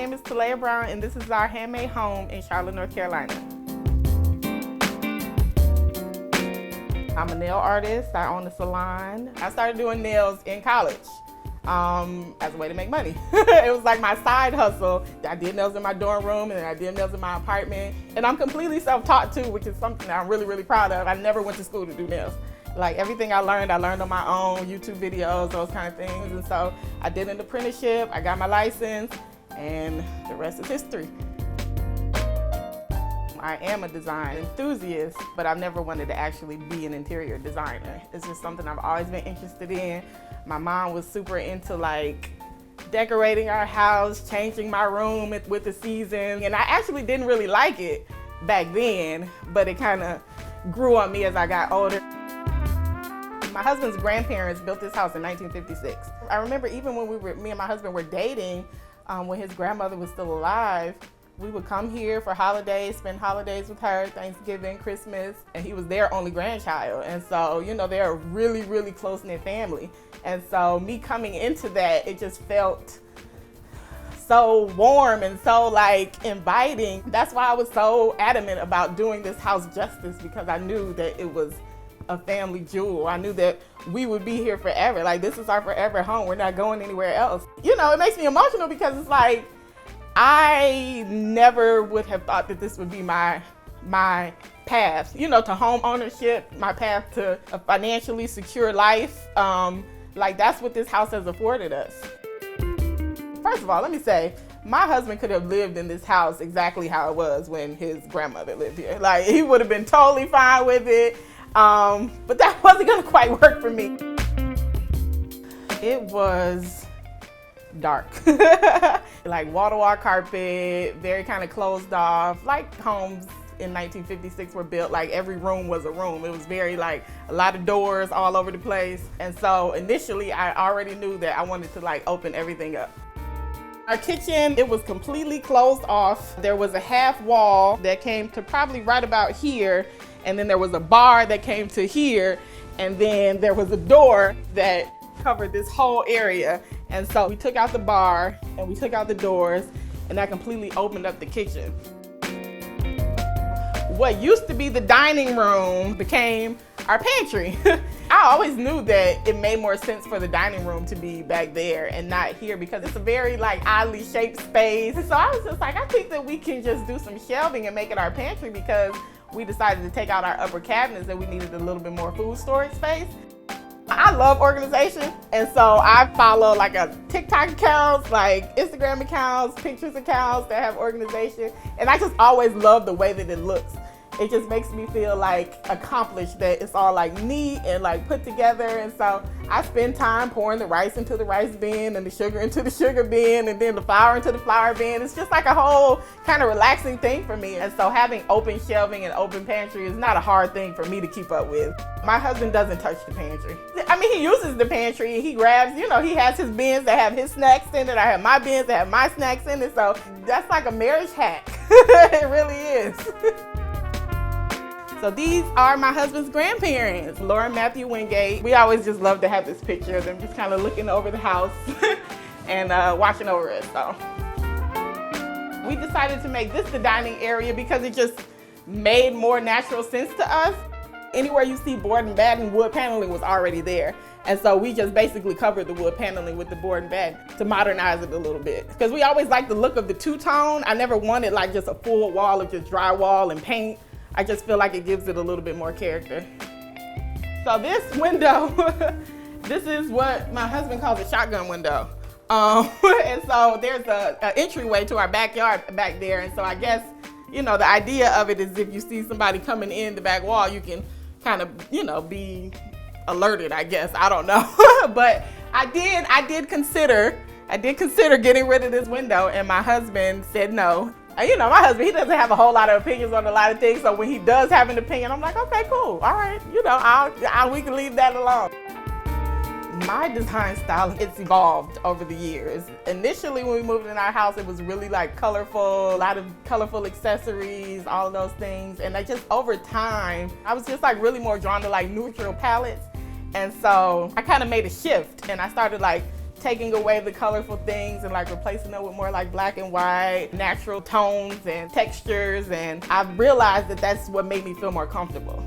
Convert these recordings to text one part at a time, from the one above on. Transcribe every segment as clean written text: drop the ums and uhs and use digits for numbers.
name is Talea Brown, and this is our handmade home in Charlotte, North Carolina. I'm a nail artist. I own a salon. I started doing nails in college as a way to make money. It was like my side hustle. I did nails in my dorm room, and then I did nails in my apartment. And I'm completely self-taught too, which is something that I'm really, really proud of. I never went to school to do nails. Like everything I learned on my own, YouTube videos, those kind of things. And so I did an apprenticeship, I got my license, and the rest is history. I am a design enthusiast, but I've never wanted to actually be an interior designer. It's just something I've always been interested in. My mom was super into like decorating our house, changing my room with the seasons. And I actually didn't really like it back then, but it kind of grew on me as I got older. My husband's grandparents built this house in 1956. I remember even when me and my husband were dating, when his grandmother was still alive, we would come here for holidays, spend holidays with her, Thanksgiving, Christmas, and he was their only grandchild. And so, you know, they're a really, really close-knit family. And so me coming into that, it just felt so warm and so like inviting. That's why I was so adamant about doing this house justice, because I knew that it was a family jewel. I knew that we would be here forever. Like, this is our forever home. We're not going anywhere else. You know, it makes me emotional because it's like, I never would have thought that this would be my path, you know, to home ownership, my path to a financially secure life. Like, that's what this house has afforded us. First of all, let me say, my husband could have lived in this house exactly how it was when his grandmother lived here. Like, he would have been totally fine with it. But that wasn't gonna quite work for me. It was dark. Like wall-to-wall carpet, very kind of closed off, like homes in 1956 were built. Like every room was a room. It was very like a lot of doors all over the place. And so initially I already knew that I wanted to like open everything up. Our kitchen, it was completely closed off. There was a half wall that came to probably right about here. And then there was a bar that came to here, and then there was a door that covered this whole area. And so we took out the bar and we took out the doors, and that completely opened up the kitchen. What used to be the dining room became our pantry. I always knew that it made more sense for the dining room to be back there and not here, because it's a very like oddly shaped space. And so I was just like, I think that we can just do some shelving and make it our pantry, because we decided to take out our upper cabinets and we needed a little bit more food storage space. I love organization, and so I follow like a TikTok accounts, like Instagram accounts, Pinterest accounts that have organization, and I just always love the way that it looks. It just makes me feel like accomplished, that it's all like neat and like put together. And so I spend time pouring the rice into the rice bin and the sugar into the sugar bin and then the flour into the flour bin. It's just like a whole kind of relaxing thing for me. And so having open shelving and open pantry is not a hard thing for me to keep up with. My husband doesn't touch the pantry. I mean, he uses the pantry. He grabs, you know, he has his bins that have his snacks in it. I have my bins that have my snacks in it. So that's like a marriage hack. It really is. So these are my husband's grandparents, Laura and Matthew Wingate. We always just love to have this picture of them just kind of looking over the house and watching over us. So we decided to make this the dining area because it just made more natural sense to us. Anywhere you see board and batten, wood paneling was already there. And so we just basically covered the wood paneling with the board and batten to modernize it a little bit. Because we always liked the look of the two-tone. I never wanted like just a full wall of just drywall and paint. I just feel like it gives it a little bit more character. So this window, this is what my husband calls a shotgun window. And so there's an entryway to our backyard back there. And so I guess, you know, the idea of it is if you see somebody coming in the back wall, you can kind of, you know, be alerted, I guess. I don't know. But I did consider getting rid of this window, and my husband said no. You know, my husband, he doesn't have a whole lot of opinions on a lot of things. So when he does have an opinion, I'm like, okay, cool. All right. You know, we can leave that alone. My design style, it's evolved over the years. Initially, when we moved in our house, it was really like colorful, a lot of colorful accessories, all of those things. And I just, over time, I was just like really more drawn to like neutral palettes. And so I kind of made a shift, and I started like taking away the colorful things and like replacing them with more like black and white, natural tones and textures. And I've realized that that's what made me feel more comfortable.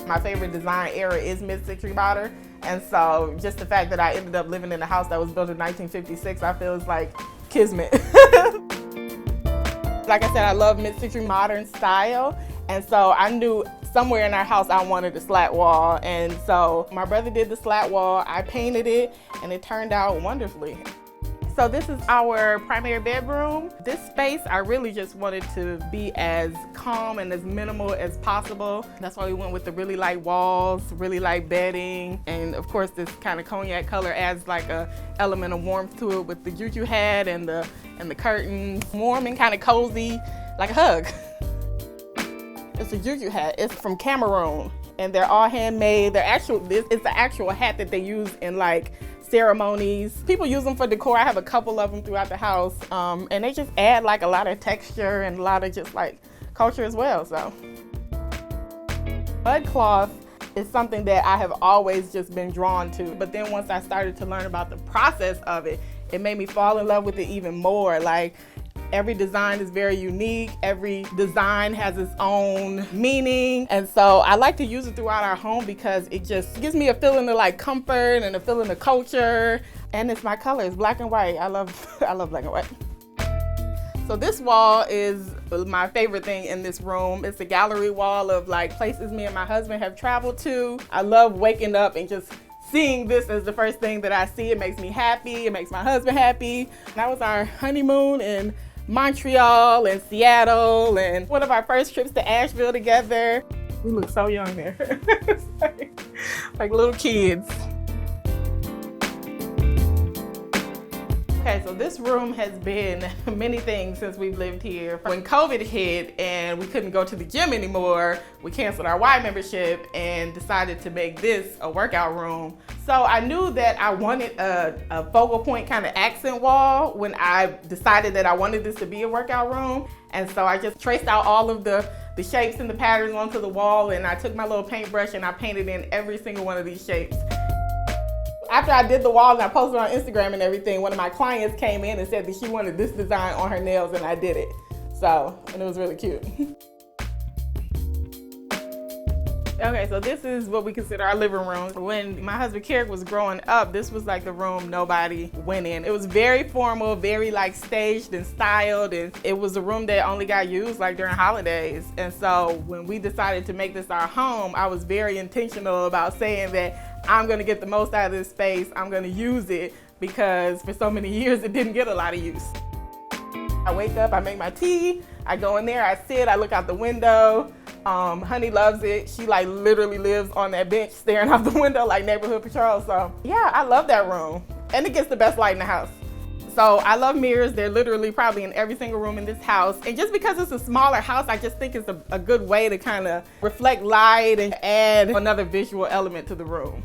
My favorite design era is mid-century modern. And so just the fact that I ended up living in a house that was built in 1956, I feel is like kismet. Like I said, I love mid-century modern style. And so I knew somewhere in our house I wanted a slat wall. And so my brother did the slat wall, I painted it, and it turned out wonderfully. So this is our primary bedroom. This space, I really just wanted to be as calm and as minimal as possible. That's why we went with the really light walls, really light bedding, and of course this kind of cognac color adds like a element of warmth to it with the juju hat and the curtains. Warm and kind of cozy, like a hug. It's a juju hat. It's from Cameroon, and they're all handmade. It's the actual hat that they use in like ceremonies. People use them for decor. I have a couple of them throughout the house, and they just add like a lot of texture and a lot of just like culture as well. So mud cloth is something that I have always just been drawn to, but then once I started to learn about the process of it, it made me fall in love with it even more. Like, every design is very unique. Every design has its own meaning. And so I like to use it throughout our home because it just gives me a feeling of like comfort and a feeling of culture. And it's my color, it's black and white. I love black and white. So this wall is my favorite thing in this room. It's a gallery wall of like places me and my husband have traveled to. I love waking up and just seeing this as the first thing that I see. It makes me happy, it makes my husband happy. That was our honeymoon in Montreal and Seattle, and one of our first trips to Asheville together. We look so young there. like little kids. Okay, so this room has been many things since we've lived here. When COVID hit and we couldn't go to the gym anymore, we canceled our Y membership and decided to make this a workout room. So I knew that I wanted a focal point kind of accent wall when I decided that I wanted this to be a workout room. And so I just traced out all of the shapes and the patterns onto the wall, and I took my little paintbrush and I painted in every single one of these shapes. After I did the walls and I posted on Instagram and everything, one of my clients came in and said that she wanted this design on her nails, and I did it. So, and it was really cute. Okay, so this is what we consider our living room. When my husband Carrick was growing up, this was like the room nobody went in. It was very formal, very like staged and styled, and it was a room that only got used like during holidays. And so when we decided to make this our home, I was very intentional about saying that I'm gonna get the most out of this space, I'm gonna use it, because for so many years it didn't get a lot of use. I wake up, I make my tea, I go in there, I sit, I look out the window. Honey loves it. She like literally lives on that bench staring out the window like neighborhood patrol. So yeah, I love that room. And it gets the best light in the house. So I love mirrors. They're literally probably in every single room in this house. And just because it's a smaller house, I just think it's a good way to kind of reflect light and add another visual element to the room.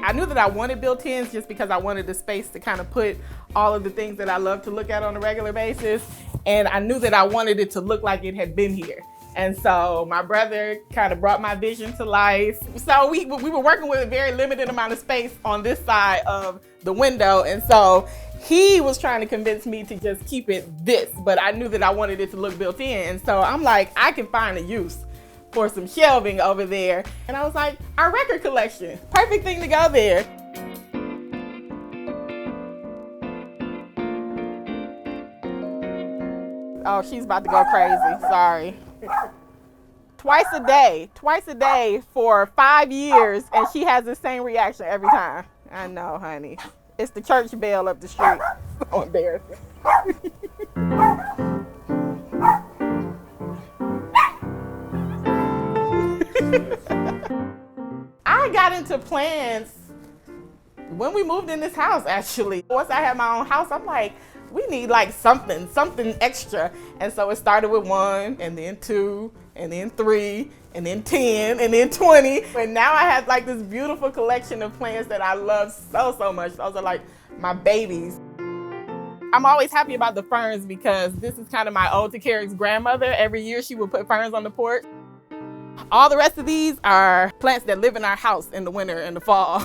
I knew that I wanted built-ins just because I wanted the space to kind of put all of the things that I love to look at on a regular basis. And I knew that I wanted it to look like it had been here. And so my brother kind of brought my vision to life. So we were working with a very limited amount of space on this side of the window. And so he was trying to convince me to just keep it this, but I knew that I wanted it to look built in. And so I'm like, I can find a use for some shelving over there. And I was like, our record collection, perfect thing to go there. Oh, she's about to go crazy, sorry. Twice a day for 5 years, and she has the same reaction every time. I know, honey. It's the church bell up the street. So embarrassing. I got into plans when we moved in this house, actually. Once I had my own house, I'm like, we need like something extra. And so it started with 1, and then 2, and then 3, and then 10, and then 20. And now I have like this beautiful collection of plants that I love so much. Those are like my babies. I'm always happy about the ferns because this is kind of my ode to Carrick's grandmother. Every year she would put ferns on the porch. All the rest of these are plants that live in our house in the winter and the fall.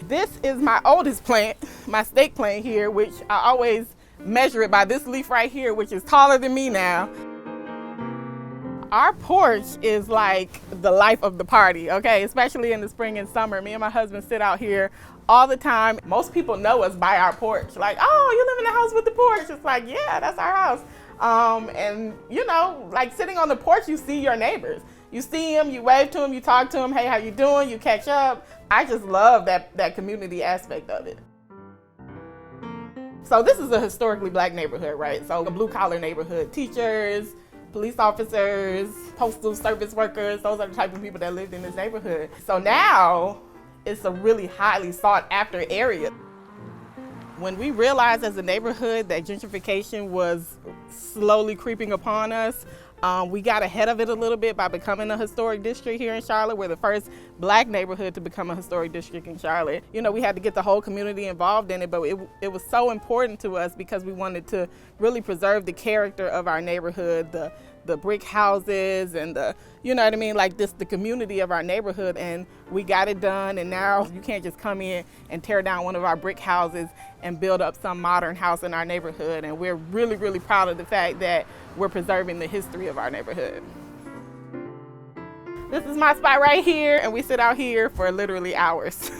This is my oldest plant, my snake plant here, which I always measure it by this leaf right here, which is taller than me now. Our porch is like the life of the party, okay? Especially in the spring and summer. Me and my husband sit out here all the time. Most people know us by our porch. Like, oh, you live in the house with the porch. It's like, yeah, that's our house. And you know, like sitting on the porch, you see your neighbors. You see them, you wave to them, you talk to them, hey, how you doing? You catch up. I just love that community aspect of it. So this is a historically Black neighborhood, right? So a blue collar neighborhood, teachers, police officers, postal service workers, those are the type of people that lived in this neighborhood. So now it's a really highly sought after area. When we realized as a neighborhood that gentrification was slowly creeping upon us, we got ahead of it a little bit by becoming a historic district here in Charlotte. We're the first Black neighborhood to become a historic district in Charlotte. You know, we had to get the whole community involved in it, but it was so important to us because we wanted to really preserve the character of our neighborhood, the brick houses and you know what I mean, like the community of our neighborhood, and we got it done. And now you can't just come in and tear down one of our brick houses and build up some modern house in our neighborhood. And we're really, really proud of the fact that we're preserving the history of our neighborhood. This is my spot right here, and we sit out here for literally hours.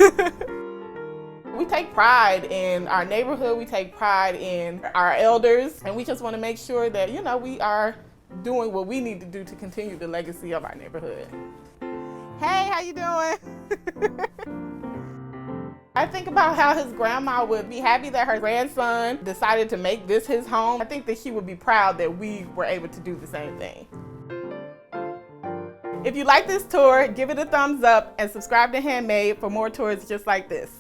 We take pride in our neighborhood, we take pride in our elders, and we just want to make sure that, you know, we are doing what we need to do to continue the legacy of our neighborhood. Hey, how you doing? I think about how his grandma would be happy that her grandson decided to make this his home. I think that she would be proud that we were able to do the same thing. If you like this tour, give it a thumbs up and subscribe to Handmade for more tours just like this.